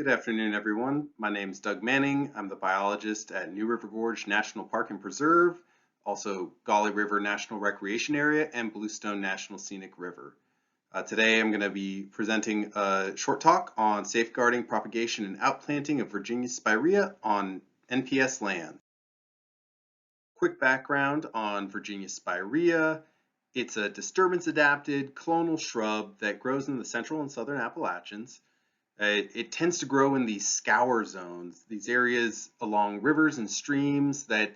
Good afternoon, everyone. My name is Doug Manning. I'm the biologist at New River Gorge National Park and Preserve, also Gauley River National Recreation Area, and Bluestone National Scenic River. Today I'm going to be presenting a short talk on safeguarding, propagation, and outplanting of Virginia spiraea on NPS land. Quick background on Virginia spiraea. It's a disturbance-adapted clonal shrub that grows in the central and southern Appalachians. It tends to grow in these scour zones, these areas along rivers and streams that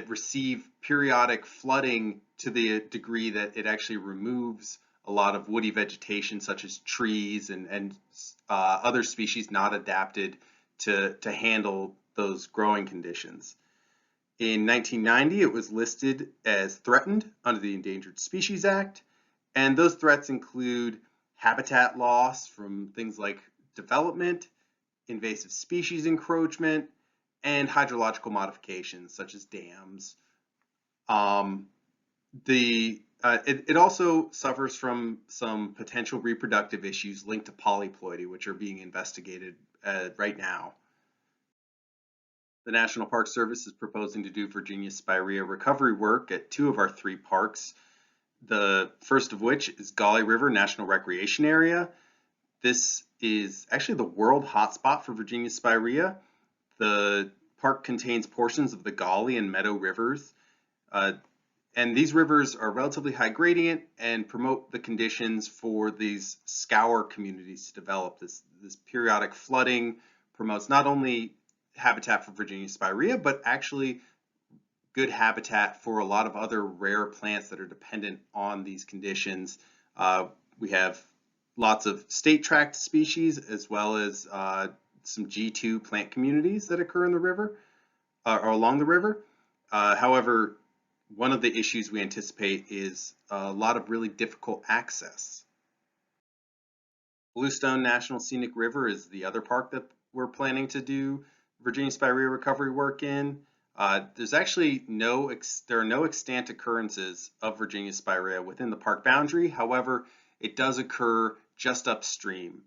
receive periodic flooding to the degree that it actually removes a lot of woody vegetation, such as trees and other species not adapted to handle those growing conditions. In 1990, it was listed as threatened under the Endangered Species Act, and those threats include habitat loss from things like development, invasive species encroachment, and hydrological modifications such as dams. It also suffers from some potential reproductive issues linked to polyploidy, which are being investigated right now. The National Park Service is proposing to do Virginia spiraea recovery work at 2 of our 3 parks. The first of which is Gauley River National Recreation Area. This is actually the world hotspot for Virginia spiraea. The park contains portions of the Gauley and Meadow rivers, and these rivers are relatively high gradient and promote the conditions for these scour communities to develop. This periodic flooding promotes not only habitat for Virginia spiraea, but actually good habitat for a lot of other rare plants that are dependent on these conditions. We have lots of state tract species as well as some G2 plant communities that occur in the river or along the river. However, one of the issues we anticipate is a lot of really difficult access. Bluestone National Scenic River is the other park that we're planning to do Virginia spiraea recovery work in. There's actually there are no extant occurrences of Virginia spiraea within the park boundary. However, it does occur just upstream.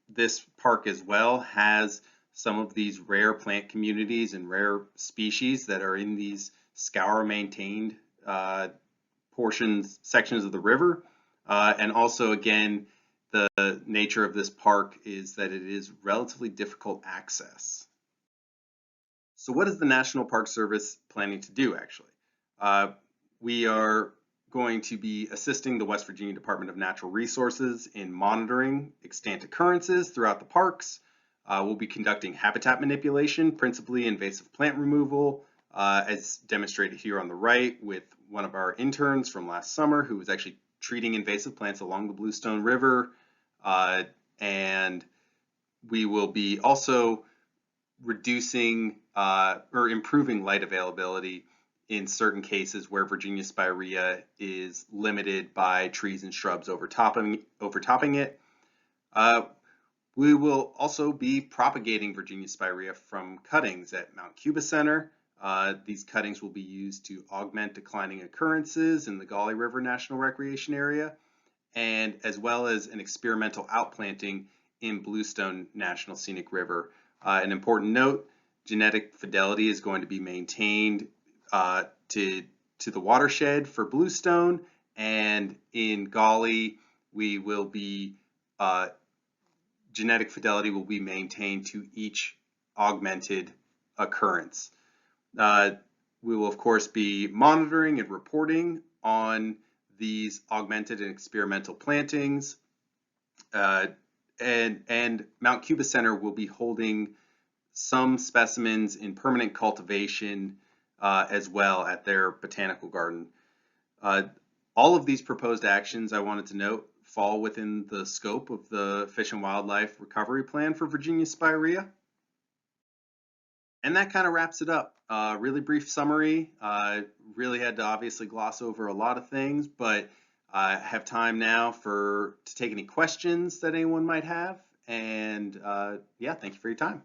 This park as well has some of these rare plant communities and rare species that are in these scour maintained sections of the river. And also, again, the nature of this park is that it is relatively difficult access. So what is the National Park Service planning to do, actually? We are going to be assisting the West Virginia Department of Natural Resources in monitoring extant occurrences throughout the parks. We'll be conducting habitat manipulation, principally invasive plant removal, as demonstrated here on the right with one of our interns from last summer who was actually treating invasive plants along the Bluestone River. And we will be also reducing or improving light availability in certain cases where Virginia spiraea is limited by trees and shrubs overtopping it. We will also be propagating Virginia spiraea from cuttings at Mount Cuba Center. These cuttings will be used to augment declining occurrences in the Gauley River National Recreation Area, and as well as an experimental outplanting in Bluestone National Scenic River. An important note, genetic fidelity is going to be maintained to the watershed for Bluestone, and in Gauley we will be genetic fidelity will be maintained to each augmented occurrence. We will of course be monitoring and reporting on these augmented and experimental plantings, and Mount Cuba Center will be holding some specimens in permanent cultivation as well at their botanical garden. All of these proposed actions, I wanted to note, fall within the scope of the Fish and Wildlife Recovery Plan for Virginia spiraea. And that kind of wraps it up. Really brief summary. Really had to obviously gloss over a lot of things, but I have time now to take any questions that anyone might have. And yeah, thank you for your time.